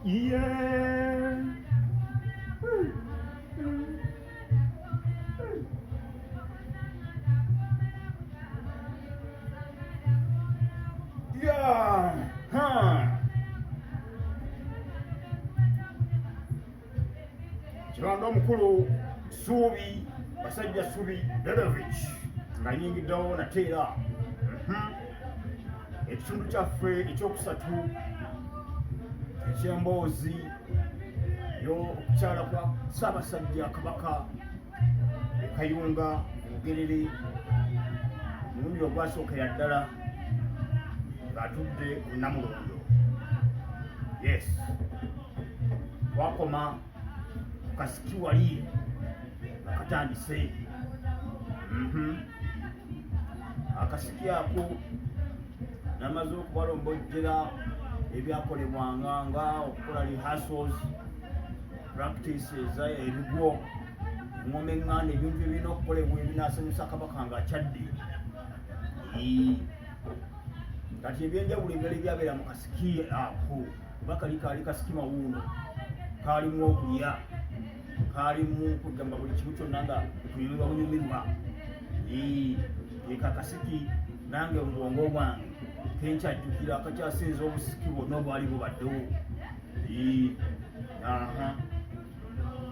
Yeah. Yeah. Huh. Kiranga omukulu Ssabasajja Kabaka nga yingiddewo nateera ekitundu kyaffe ekyokusatu eky'emboozi y'okukyala kwa Ssabasajja Kabaka Kayunga Bugerere mulundi ogwasookera ddala ng'atudde ku Namulondo. Yes, wakoma kasiki wali akatandise akasiki ako namaze okubalombojjera ebyakolebwanga nga okukola rehearsals, practices, ebigwo, engoma eŋŋanda, ebintu ebirina okukolebwa ebinaasanyusa Kabaka ng'akyadde. Kati ebyenjawulo ebirala ebyabeera mu kasiki ako kuba kaali kasiki mawuuno, kaalimu okulya, kaalimu kugamba buli kimu kyonna nga kunyumirwa bunyumirwa. Eka kasiki nange obwongo bwange kenkyajjukira akakyasinza obusiki bwonna obwali bubaddewo.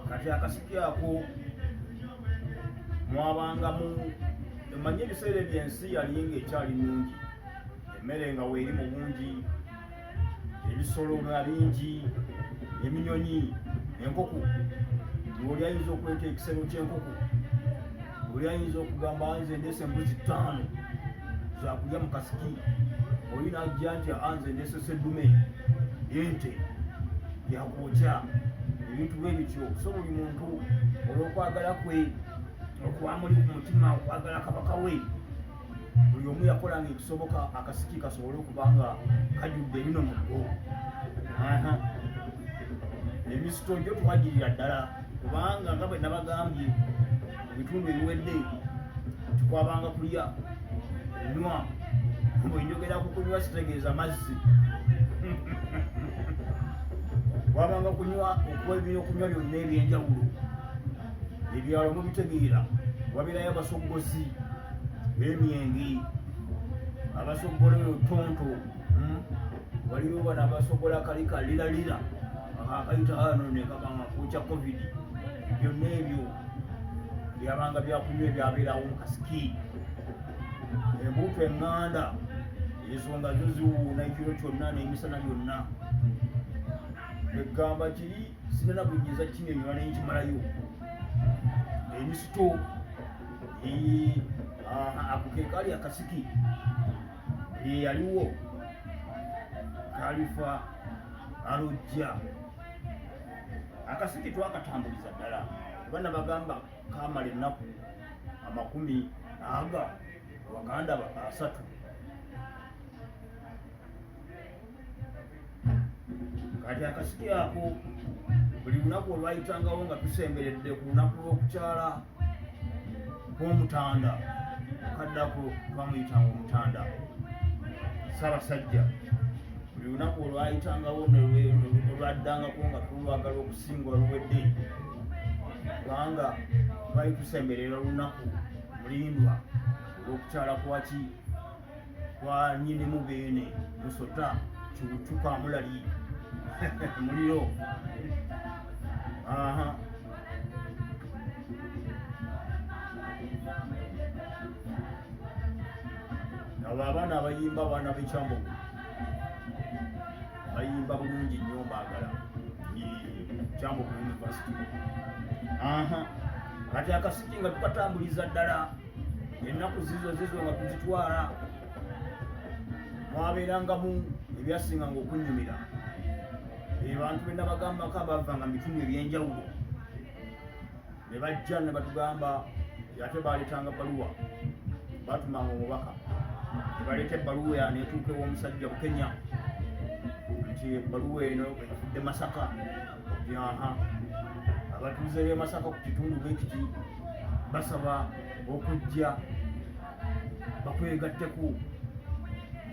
Kati akasiki ako mwabangamu emanyi ebiseera ebyensi yali ng'ekyali nungi, emmere nga weeri mu bungi, ebisolo nga bingi, eminyonyi, enkoko. Oli ayinza okuleeta ekisero ky'enkoko, oli ayinza okugamba nze ndeese embuzi 5 zakulya mu kasiki, oli n'ajja nti nze ndeese seddume ente yakwokya, ebintu bwe bityo. So buli muntu olw'okwagala kwe okuba muli ku mutima, okwagala Kabaka we, buli omu yakolanga ekisoboka akasiki kasobole okuba nga kajjudde ebino mu bbo. Emisito gyo twagirira ddala kubanga nga bwe nabagambye mu bitundu ebiwedde tukwabanga kulya, kunywa. Bwe njogera ku kunywa sitegeeza mazzi twabanga kunywa, okuwa ebyokunywa byonna ebyenjawulo. Ebyalo mubitegeera, wabeerayo abasoggozi b'emyenge, abasogola tonto, waliwo bano abasogola kali kaliralira akayita ano ne kabanga kwokya covid. Byonna ebyo byabanga byakunywa ebyabeerawo mu kasiki. Embuto eŋŋanda ezo nga zo ziwuuna ekiro kyonna n'emisana byonna. Egamba kiri sinana bujjiza kino enyuma nenkimalayo. Emisito ako ke kaali akasiki yaliwo kalifa alojja. Akasiki twakatambuliza ddala kuba nabagamba kamala ennaku 40 Waganda 3. Kati akasiki ako buli lunaku olwayitangawo nga tusemberedde ku lunaku lw'okukyala kw'Omutanda, okaddako twamuyitanga Omutanda Ssabasajja. Buli lunaku olwayitangawo olwaddangako nga tulwagala okusinga oluwedde, kubanga twali tusemberera olunaku mulindwa olw'okukyala kwaki kwa nnyinimu beene Musota Kiwutuka Mulali muliro. Abo abaana abayimba, abaana b'ekyambogo bayimba bulungi nnyo, mbaagala. Kyambogo University. Kati akasiki nga tukatambuliza ddala ennaku zizo nga tuzitwala, mwabeerangamu ebyasinganga okunnyumira. Abantu be nabagambako abavanga mu bitundu ebyenjawulo ne bajja ne batugamba, ate baaleetanga bbaluwa, batumanga omubaka ne baleeta ebbaluwa ya neetuuka ew'omusajja Bukenya nti ebbaluwa eno efudde Masaka. Abatuuze b'e Masaka ku kitundu bwe kiti basaba okujja bakwegatteku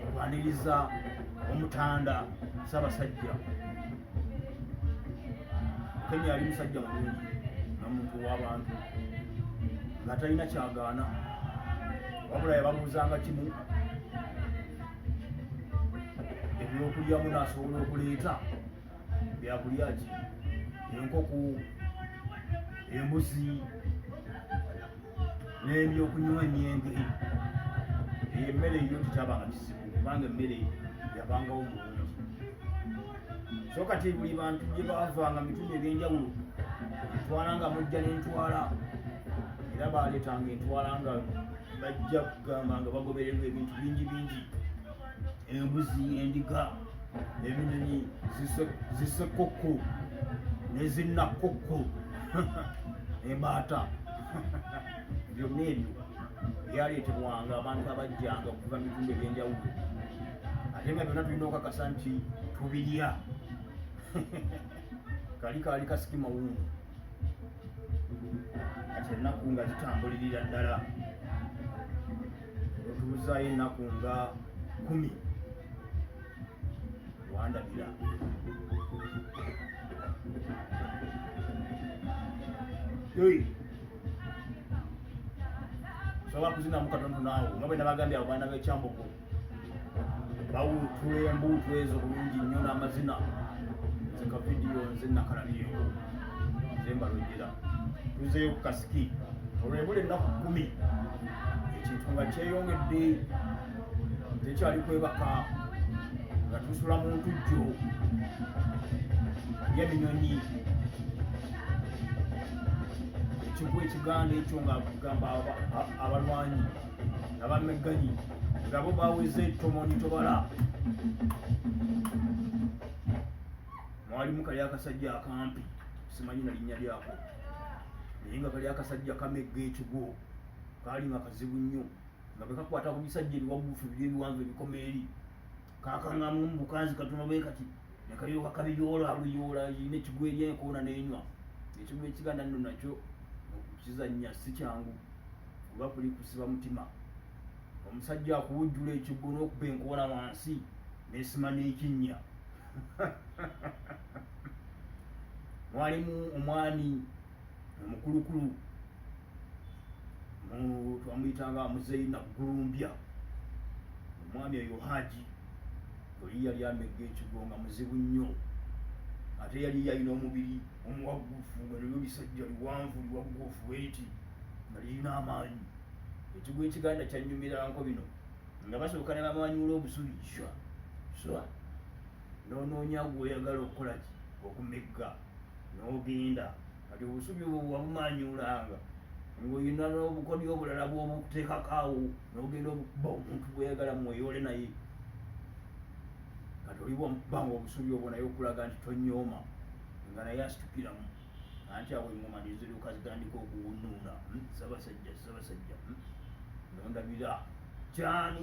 olwaniriza Omutanda Ssabasajja. Kenya yali musajja mulungi n'omuntu w'abantu nga talina kyagaana, wabula yababuuzanga kimu, ebyokulyamu n'asobola okuleeta byakulya ki, enkoko, embuzi n'ebyokunywa emyenge. Emmere yo tekyabanga kizibu kubanga emmere yabangawo mulungi. So kati buli bantu gye baavanga mu bitundu eby'enjawulo, entwala nga mujja n'entwala, era baaleetanga entwala nga bajja kugamba nga bagobererwa ebintu bingi bingi, embuzi, endiga, ebinyonyi, zisekokko n'ezinnakokko, embaata byonna ebyo byaleetebwanga abantu abajjanga okuva mu bitundu eby'enjawulo, ate nga byonna tulina okakasa nti tubirya. Kali kaali kasikima wumu, kati ennaku nga zitambulirira ddala, otubuzaayo ennaku nga 10 wandabira. Sobola kuzinamu katono naawe nga bwe nabagambye abaana b'ekyambogo bawuutula embuutu ezo bulungi nnyo n'amazina, zeka vidiyo nze nakalabyeeko nze mbalogera. Tuzeeyo ku kasiki olwebula ennaku 10 ekintu nga kyeyongedde, tekyali kwebaka nga tusula mu ntujjo y'eminyonyi, ekigwa ekiganda ekyo nga kugamba abalwanyi abamegganyi nga bo baweze tomoni tobala. Mwalimu kali akasajja akampi, simanyi na linnya lyako, naye nga kali akasajja kamegga ekigwo kaali nga kazibu nnyo, nga bwe kakwata ku bisajja ebiwagufu ebiwanvu ebikoma eri, kakangamu mu bukanzi katono bwe kati ne kalyoka kabiyoola luyoola, yina ekigwo eryenkoona n'enywa. Ekigwo ekiganda nno nakyo okukizannya si kyangu kuba kuli kusiba mutima. Omusajja akuwujjula ekigwo n'okuba enkoona wansi n'esima n'ekinnya. Mwalimu omwami omukulukulu twamuyitanga Muzeyi Naggulumbya, omwami oyo Haji oli yali amegga ekigwo nga muzibu nnyo, ate yali yalina omubiri omuwagufu nga nabyo bisajja liwanvu liwagufu bweti nga lirina amaanyi. Ekigwo ekiganda kyannyumiranko bino nga basooka ne bamanyula obusubi swa n'onoonya gw'oyagala okukola ki okumegga n'ogenda, kati obusubi obwo wabumanyulanga ng'olina n'obukodyo obulala bw'obuteekakaawo n'ogenda okuba omuntu gw'oyagala mweyoole naye. Kati oli bwamukubanga obusubi obwo naye okulaga nti tonyooma nga naye asitukiramu, anti awo engoma neziryoka zitandika okuwunuuna. Ssabasajja nondabira kyani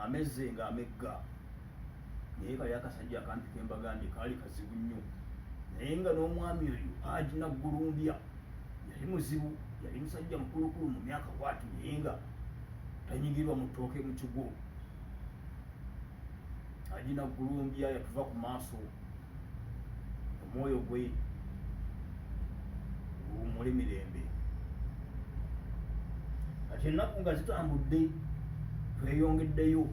amezze nga amegga. Naye kali akasajja akampi kembagambye kaali kazibu nnyo, naye nga n'omwami oyo Haji Naggulumbya yali muzibu, yali musajja mukulukulu mu myaka bwati, naye nga tanyigirwa mu ttooke mu kigwo. Haji Naggulumbya yatuva ku maaso, omwoyo gwe guwummule mirembe. Kati ennaku nga zitambudde, tweyongeddeyo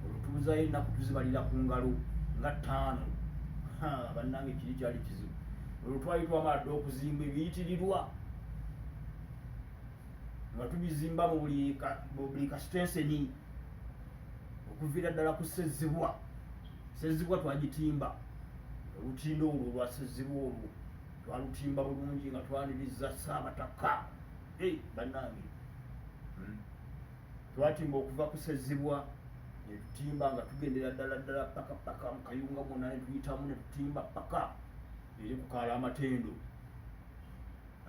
olutuuzaayo ennaku tuzibalira ku ngalo nga 5. Bannange kiri kyali kizibu. Olwo twali twamala dde okuzimba ebiyitirirwa nga tubizimba mu buli kasitenseni, okuviira ddala ku Ssezzibwa. Ssezzibwa twagitimba, olutindo olwo lwa Ssezzibwa olwo twalutimba bulungi nga twaniriza Ssaabataka. Bannange twatimba okuva ku Ssezzibwa ne tutimba nga tugendera ddala paka mu Kayunga mwonna ne tuyitamu ne tutimba paka eri ku Kaala Amatendo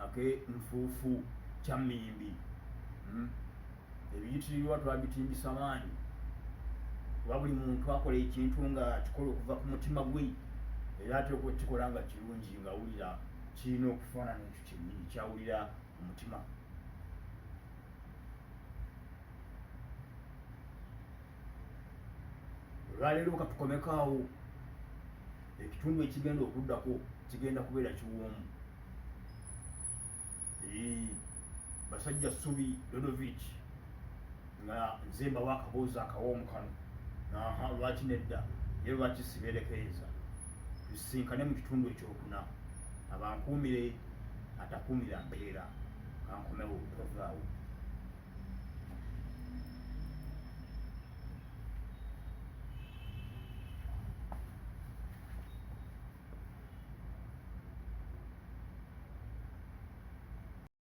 ake Nfuufu Kyamimbi. Ebiyitirirwa twabitimbisa maanyi kuba buli muntu akola ekintu nga kikola okuva ku mutima gwe, era ate okukikola nga kirungi nga awulira kirina okufaanana ekyo kyennyini kyawulira mu mutima. olwaleero katukomekaawo ekitundu ekigenda okuddako kigenda kubeera kiwoomu. Basajja Ssubi Dodovich nga nze mbawa akaboozi akawoomu kano lwaki nedda ye lwaki sibeerekeeza tusisinkane mu kitundu ekyokuna abankuumire atakuumira mbeera kankomewo tovaawo.